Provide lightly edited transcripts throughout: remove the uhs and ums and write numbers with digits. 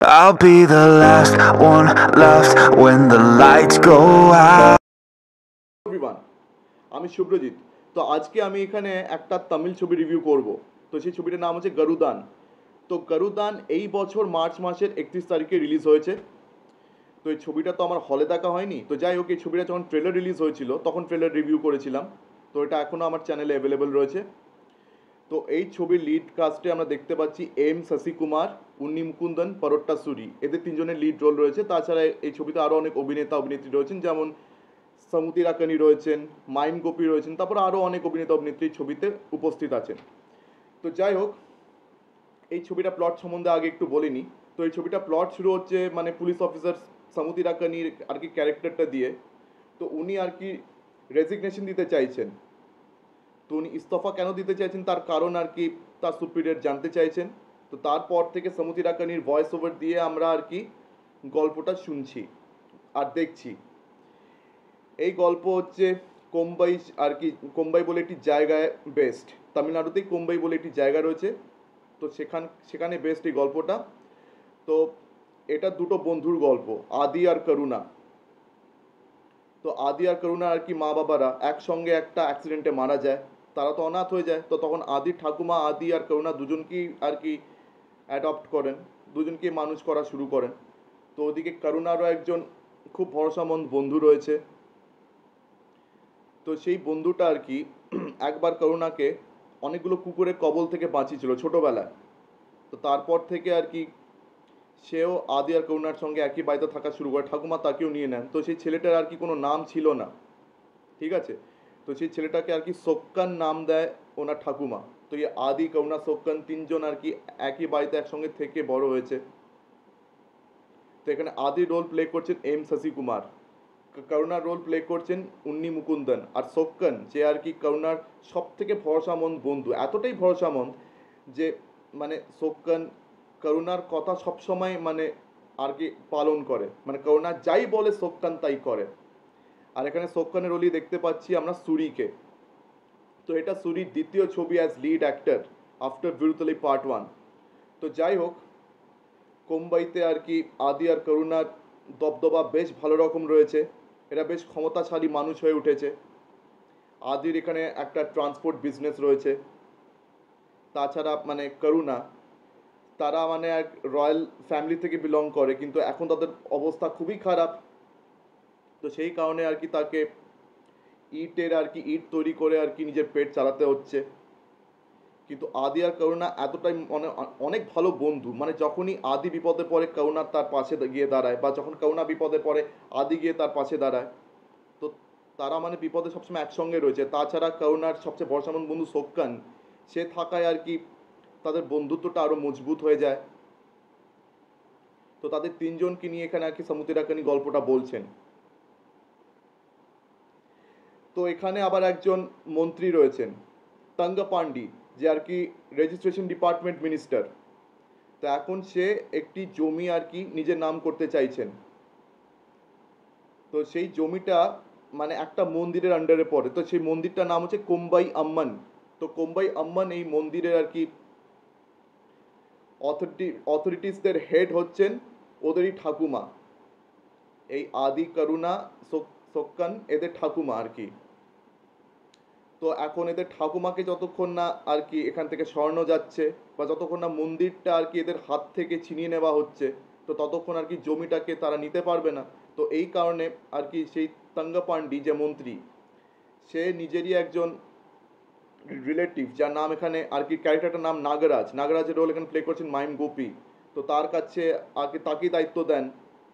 I'll be the last one left when the lights go out. Everyone, আমি শুভ্রজিৎ। তো আজকে আমি এখানে একটা তামিল ছবি রিভিউ করব। তো সেই ছবিটার নাম হচ্ছে গরুদান। তো গরুদান এই বছর মার্চ মাসের 31 তারিখে রিলিজ হয়েছে। তো এই ছবিটা তো আমার হলে দেখা হয়নি। তো যাই হোক, এই ছবিটা যখন ট্রেলার রিলিজ হয়েছিল তখন ট্রেলার রিভিউ করেছিলাম। তো এটা এখনও আমার চ্যানেলে অ্যাভেলেবেল রয়েছে। তো এই ছবির লিড কাস্টে আমরা দেখতে পাচ্ছি এম শশিকুমার, উন্নি মুকুন্দন, পরোট্টা সুরি, এদের তিনজনের লিড রোল রয়েছে। তাছাড়া এই ছবিতে আরও অনেক অভিনেতা অভিনেত্রী রয়েছেন, যেমন সমুতি রাকানি রয়েছেন, মাইন গোপী রয়েছেন, তারপরে আরও অনেক অভিনেতা অভিনেত্রী ছবিতে উপস্থিত আছেন। তো যাই হোক, এই ছবিটা প্লট সম্বন্ধে আগে একটু বলিনি। তো এই ছবিটা প্লট শুরু হচ্ছে মানে পুলিশ অফিসার সমুতি রাকানির আর কি ক্যারেক্টারটা দিয়ে। তো উনি আর কি রেজিগনেশন দিতে চাইছেন। তো উনি ইস্তফা কেন দিতে চাইছেন তার কারণ আর কি তার সুপিরিয়র জানতে চাইছেন। তো তারপর থেকে সমুতি রাকানির ভয়েস ওভার দিয়ে আমরা আর কি গল্পটা শুনছি আর দেখছি। এই গল্প হচ্ছে কোম্বাই আর কি, কোম্বাই বলে একটি জায়গায় বেস্ট, তামিলনাড়ুতেই কোম্বাই বলে একটি জায়গা রয়েছে। তো সেখানে বেস্ট এই গল্পটা। তো এটা দুটো বন্ধুর গল্প, আদি আর করুণা। তো আদি আর করুণা আর কি মা বাবারা একসঙ্গে একটা অ্যাক্সিডেন্টে মারা যায়। তারা তো অনাথ হয়ে যায়। তো তখন আদির ঠাকুমা আদি আর করুণা দুজনকেই আর কি অ্যাডপ্ট করেন, দুজনকেই মানুষ করা শুরু করেন। তো ওদিকে করুণারও একজন খুব ভরসামন্দ বন্ধু রয়েছে। তো সেই বন্ধুটা আর কি একবার করুণাকে অনেকগুলো কুকুরের কবল থেকে বাঁচিয়েছিল ছোটোবেলায়। তো তারপর থেকে আর কি সেও আদি আর করুণার সঙ্গে একই বাড়িতে থাকা শুরু করে, ঠাকুমা তাকেও নিয়ে নেন। তো সেই ছেলেটার আর কি কোনো নাম ছিল না, ঠিক আছে। তো সেই ছেলেটাকে আর কি সোক্কান নাম দেয় ওনার ঠাকুমা। তো এই আদি করুণা সোক্কান তিনজন আর কি একই বাড়িতে একসঙ্গে থেকে বড় হয়েছে। তো এখানে আদি রোল প্লে করছেন এম শশিকুমার, করুণার রোল প্লে করছেন উন্নি মুকুন্দন, আর সোক্কান যে আর কি করুণার সব থেকে ভরসামন্দ বন্ধু, এতটাই ভরসামন্দ যে মানে সোক্কান করুণার কথা সবসময় মানে আর কি পালন করে, মানে করুণা যাই বলে সোক্কান তাই করে। আর এখানে সোক্কানের রোলই দেখতে পাচ্ছি আমরা সুরিকে। তো এটা সুরির দ্বিতীয় ছবি অ্যাজ লিড অ্যাক্টর আফটার বিরুতলি পার্ট 1। তো যাই হোক, কোম্বাইতে আর কি আদি আর করুণার দবদবা বেশ ভালো রকম রয়েছে। এরা বেশ ক্ষমতাশালী মানুষ হয়ে উঠেছে। আদির এখানে একটা ট্রান্সপোর্ট বিজনেস রয়েছে। তাছাড়া মানে করুণা, তারা মানে এক রয়্যাল ফ্যামিলি থেকে বিলং করে, কিন্তু এখন তাদের অবস্থা খুবই খারাপ। তো সেই কারণে আর কি তাকে ইট তৈরি করে আর কি নিজের পেট চালাতে হচ্ছে। কিন্তু আদি আর করুণা এতটাই মানে অনেক ভালো বন্ধু, মানে যখনই আদি বিপদে পড়ে করুণা তার পাশে গিয়ে দাঁড়ায়, বা যখন করুণা বিপদে পড়ে আদি গিয়ে তার পাশে দাঁড়ায়। তো তারা মানে বিপদে সবসময় একসঙ্গে রয়েছে। তাছাড়া করুণার সবচেয়ে ভরসামন্দ বন্ধু সোক্কান, সে থাকায় আর কি তাদের বন্ধুত্বটা আরও মজবুত হয়ে যায়। তো তাদের তিনজনকে নিয়ে এখানে আর কি সমুতি রাকানি গল্পটা বলছেন। তো এখানে আবার একজন মন্ত্রী রয়েছেন তঙ্গপান্ডি, যে আর কি রেজিস্ট্রেশন ডিপার্টমেন্ট মিনিস্টার। তো এখন সে একটি জমি আর কি নিজের নাম করতে চাইছেন। তো সেই জমিটা মানে একটা মন্দিরের আন্ডারে পড়ে। তো সেই মন্দিরটার নাম হচ্ছে কোম্বাই আম্মান। তো কোম্বাই আম্মান এই মন্দিরের আর কি অথরিটিসদের হেড হচ্ছেন ওদেরই ঠাকুমা, এই আদি করুণা সোক্কান এদের ঠাকুমা আর কি। তো এখন এদের ঠাকুমাকে যতক্ষণ না আর কি এখান থেকে সরানো যাচ্ছে, বা যতক্ষণ না মন্দিরটা আর কি এদের হাত থেকে ছিনিয়ে নেওয়া হচ্ছে, তো ততক্ষণ আর কি জমিটাকে তারা নিতে পারবে না। তো এই কারণে আর কি সেই তঙ্গপান্ডি যে মন্ত্রী, সে নিজেরই একজন রিলেটিভ, যার নাম এখানে আর কি ক্যারেক্টারটার নাম নাগরাজ, নাগরাজের রোল এখানে প্লে করছেন মাইম গোপী। তো তার কাছে আর কি তাকেই দায়িত্ব দেন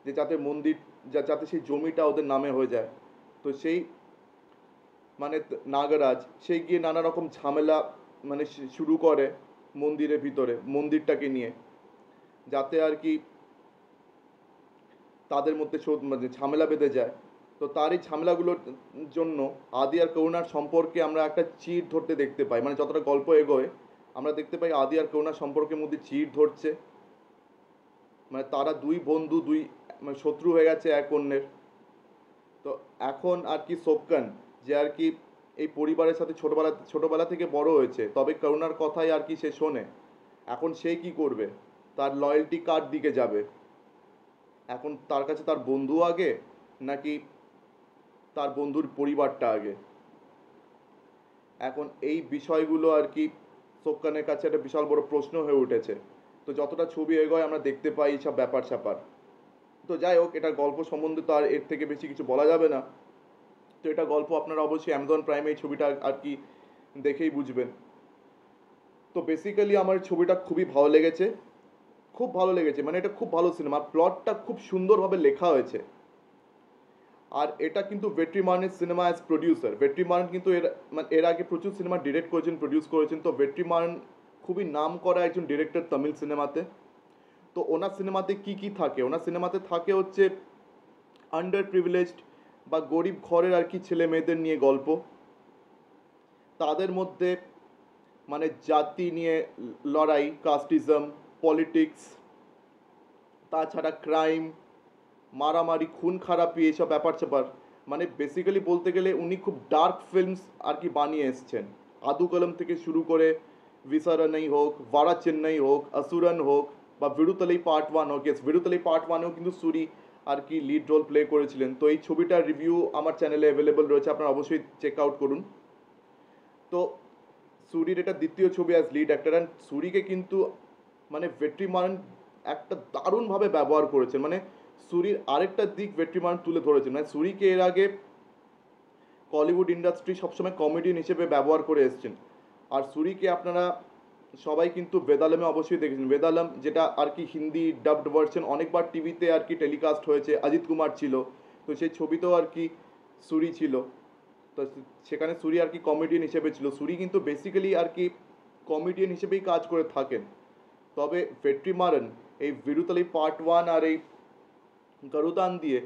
যে যাতে মন্দির যাতে সেই জমিটা ওদের নামে হয়ে যায়। তো সেই মানে নাগরাজ সেই গিয়ে নানা রকম ঝামেলা মানে শুরু করে মন্দিরের ভিতরে মন্দিরটাকে নিয়ে, যাতে আর কি তাদের মধ্যে মানে ঝামেলা বেঁধে যায়। তো তার এই ঝামেলাগুলোর জন্য আদি আর করুণার সম্পর্কে আমরা একটা চিড় ধরতে দেখতে পাই। মানে যতটা গল্প এগোয় আমরা দেখতে পাই আদি আর করুণার সম্পর্কের মধ্যে চিড় ধরছে। মানে তারা দুই বন্ধু, দুই মানে শত্রু হয়ে গেছে এক অন্যের। তো এখন আর কি সোক্কান, যে আর কি এই পরিবারের সাথে ছোটবেলা থেকে বড় হয়েছে, তবে করুণার কথাই আর কি সে শোনে। এখন সে কি করবে, তার লয়্যালটি কার দিকে যাবে? এখন তার কাছে তার বন্ধু আগে, নাকি তার বন্ধুর পরিবারটা আগে? এখন এই বিষয়গুলো আর কি সোক খানের কাছে একটা বিশাল বড় প্রশ্ন হয়ে উঠেছে। তো যতটা ছবি এগোয় আমরা দেখতে পাই সব ব্যাপার স্যাপার। তো যাই হোক, এটা গল্প সম্বন্ধে তো আর এর থেকে বেশি কিছু বলা যাবে না। তো এটা গল্প আপনারা অবশ্যই অ্যামাজন প্রাইমে এই ছবিটা আর কি দেখেই বুঝবেন। তো বেসিক্যালি আমার ছবিটা খুবই ভালো লেগেছে, খুব ভালো লেগেছে। মানে এটা খুব ভালো সিনেমা, প্লটটা খুব সুন্দরভাবে লেখা হয়েছে। আর এটা কিন্তু ভেট্রিমারনের সিনেমা অ্যাজ প্রডিউসার। ভেট্রিমারন কিন্তু এর আগে প্রচুর সিনেমা ডিরেক্ট করেছেন, প্রডিউস করেছেন। তো ভেট্রিমারন খুবই নাম করা একজন ডিরেক্টর তামিল সিনেমাতে। তো ওনার সিনেমাতে কি কি থাকে? ওনার সিনেমাতে থাকে হচ্ছে আন্ডার প্রিভিলেজড বা গরিব ঘরের আর কি ছেলে মেয়েদের নিয়ে গল্প। তাদের মধ্যে মানে জাতি নিয়ে লড়াই, কাস্টিজম, পলিটিক্স, তাছাড়া ক্রাইম, মারামারি, খুন খারাপি, এইসব ব্যাপার স্যাপার। মানে বেসিক্যালি বলতে গেলে উনি খুব ডার্ক ফিল্মস আর কি বানিয়ে এসছেন। আদু কলম থেকে শুরু করে ভিসারণই হোক, ভাড়া চেন্নাই হোক, আসুরন হোক, বা ভিড়ুতলাই পার্ট 1 হোক। ইয়েস, ভিড়ুতলাই পার্ট 1এও কিন্তু সুরি আর কি লিড রোল প্লে করেছিলেন। তো এই ছবিটার রিভিউ আমার চ্যানেলে অ্যাভেলেবল রয়েছে, আপনারা অবশ্যই চেক আউট করুন। তো সুরির এটা দ্বিতীয় ছবি অ্যাজ লিড অ্যাক্টর। অ্যান্ড সুরিকে কিন্তু মানে ভেট্রিমারন একটা দারুণভাবে ব্যবহার করেছেন। মানে সুরির আরেকটা দিক ভেট্রিমারন তুলে ধরেছেন। মানে সুরিকে এর আগে কলিউড ইন্ডাস্ট্রি সবসময় কমেডিয়ান হিসেবে ব্যবহার করে এসছেন। আর সুরিকে আপনারা সবাই কিন্তু বেদালামে অবশ্যই দেখেছেন। বেদালাম যেটা আর কি হিন্দি ডাবড ভার্সন, অনেকবার টিভিতে আর কি টেলিকাস্ট হয়েছে, অজিত কুমার ছিল। তো সেই ছবিতেও আর কি সুরি ছিল। তো সেখানে সুরি আর কি কমেডিয়ান হিসেবে ছিল। সুরি কিন্তু বেসিক্যালি আর কি কমেডিয়ান হিসেবেই কাজ করে থাকেন। তবে ভেট্রিমারন এই ভিড়ুতলাই পার্ট 1 আর এই গরুদান দিয়ে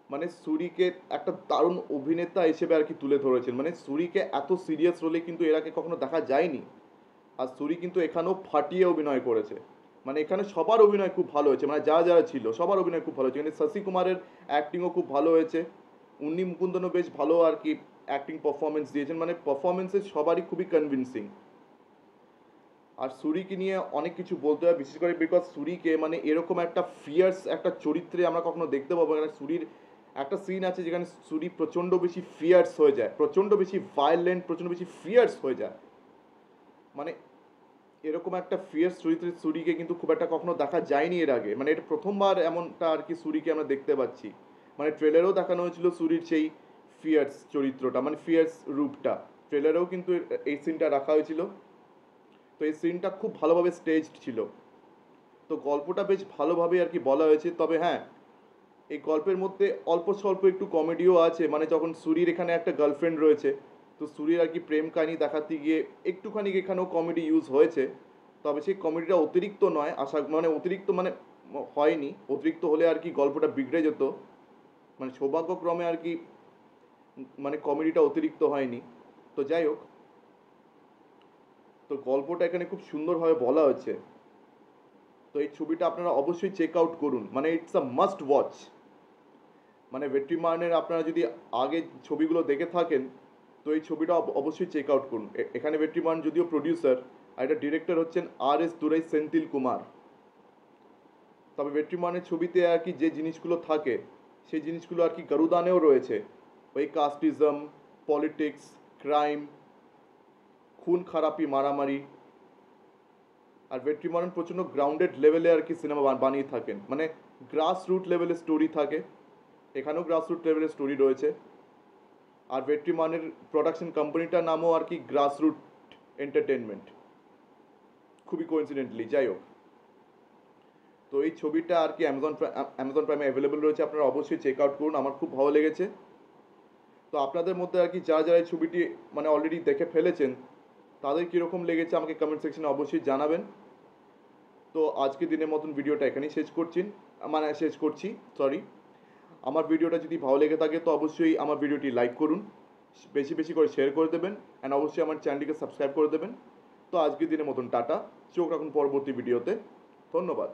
মানে সুরিকে একটা দারুণ অভিনেতা হিসেবে আর কি তুলে ধরেছেন। মানে সুরিকে এত সিরিয়াস রোলে কিন্তু এর আগে কখনো দেখা যায়নি। আর সুরি কিন্তু এখানেও ফাটিয়ে অভিনয় করেছে। মানে এখানে সবার অভিনয় খুব ভালো হয়েছে, মানে যারা যারা ছিল সবার অভিনয় খুব ভালো হয়েছে। এখানে শশী কুমারের অ্যাক্টিংও খুব ভালো হয়েছে। উন্নি মুকুন্দনও বেশ ভালো আর কি অ্যাক্টিং পারফরমেন্স দিয়েছেন। মানে পারফরমেন্সে সবারই খুবই কনভিনসিং। আর সুরিকে নিয়ে অনেক কিছু বলতে হয়, বিশেষ করে বিকজ সুরিকে মানে এরকম একটা ফিয়ার্স একটা চরিত্রে আমরা কখনো দেখতে পাবো না। সুরির একটা সিন আছে যেখানে সুরি প্রচণ্ড বেশি ফিয়ার্স হয়ে যায়, প্রচণ্ড বেশি ভায়োলেন্ট, প্রচণ্ড বেশি ফিয়ার্স হয়ে যায়। মানে এরকম একটা ফিয়ার্স চরিত্রের সুরিকে কিন্তু খুব একটা কখনো দেখা যায়নি এর আগে। মানে এটা প্রথমবার এমনটা আর কি সুরিকে আমরা দেখতে পাচ্ছি। মানে ট্রেলারেও দেখানো হয়েছিল সুরির সেই ফিয়ার্স চরিত্রটা, মানে ফিয়ার্স রূপটা। ট্রেলারেও কিন্তু এই সিনটা রাখা হয়েছিল। তো এই সিনটা খুব ভালোভাবে স্টেজড ছিল। তো গল্পটা বেশ ভালোভাবে আর কি বলা হয়েছে। তবে হ্যাঁ, এই গল্পের মধ্যে অল্প স্বল্প একটু কমেডিও আছে। মানে যখন সুরির এখানে একটা গার্লফ্রেন্ড রয়েছে, তো সুরির আর কি প্রেম কাহিনী দেখাতে গিয়ে একটুখানি এখানেও কমেডি ইউজ হয়েছে। তবে সেই কমেডিটা অতিরিক্ত নয়, মানে অতিরিক্ত মানে হয়নি। অতিরিক্ত হলে আর কি গল্পটা বিগড়ে যেত। মানে সৌভাগ্যক্রমে আর কি মানে কমেডিটা অতিরিক্ত হয়নি। তো যাই হোক, তো গল্পটা এখানে খুব সুন্দরভাবে বলা হয়েছে। তো এই ছবিটা আপনারা অবশ্যই চেক আউট করুন, মানে ইটস আ মাস্ট ওয়াচ। মানে ভেট্রিমারনের আপনারা যদি আগে ছবিগুলো দেখে থাকেন তো এই ছবিটা অবশ্যই চেক আউট করুন। এখানে ভেট্রিমারন যদিও প্রডিউসার, আর এটা ডিরেক্টর হচ্ছেন আর.এস. দুরাই সেন্থিল কুমার। তবে ভেট্রিমারনের ছবিতে আর কি যে জিনিসগুলো থাকে সেই জিনিসগুলো আর কি গরুদানেও রয়েছে। ওই কাস্টিজম, পলিটিক্স, ক্রাইম, খুন খারাপি, মারামারি। আর ভেট্রিমারন প্রচণ্ড গ্রাউন্ডেড লেভেলে আর কি সিনেমা বানিয়ে থাকেন। মানে গ্রাস রুট লেভেলের স্টোরি থাকে, এখানেও গ্রাস রুট লেভেলের স্টোরি রয়েছে। আর ভেট্রিমারনের প্রোডাকশন কোম্পানিটার নামও আর কি গ্রাস রুট এন্টারটেনমেন্ট, খুবই কোইন্সিডেন্টলি। যাই হোক, তো এই ছবিটা আর কি অ্যামাজন প্রাইমে অ্যাভেলেবল রয়েছে, আপনারা অবশ্যই চেক আউট করুন। আমার খুব ভালো লেগেছে। তো আপনাদের মধ্যে আর কি যারা যারা এই ছবিটি মানে অলরেডি দেখে ফেলেছেন তাদের কীরকম লেগেছে আমাকে কমেন্ট সেকশনে অবশ্যই জানাবেন। তো আজকে দিনের মতন ভিডিওটা এখানেই শেষ করছি। আমার ভিডিওটা যদি ভালো লেগে থাকে তো অবশ্যই আমার ভিডিওটি লাইক করুন, বেশি বেশি করে শেয়ার করে দেবেন, অ্যান্ড অবশ্যই আমার চ্যানেলটিকে সাবস্ক্রাইব করে দেবেন। তো আজকের দিনের মতন টাটা, চোখ রাখুন পরবর্তী ভিডিওতে। ধন্যবাদ।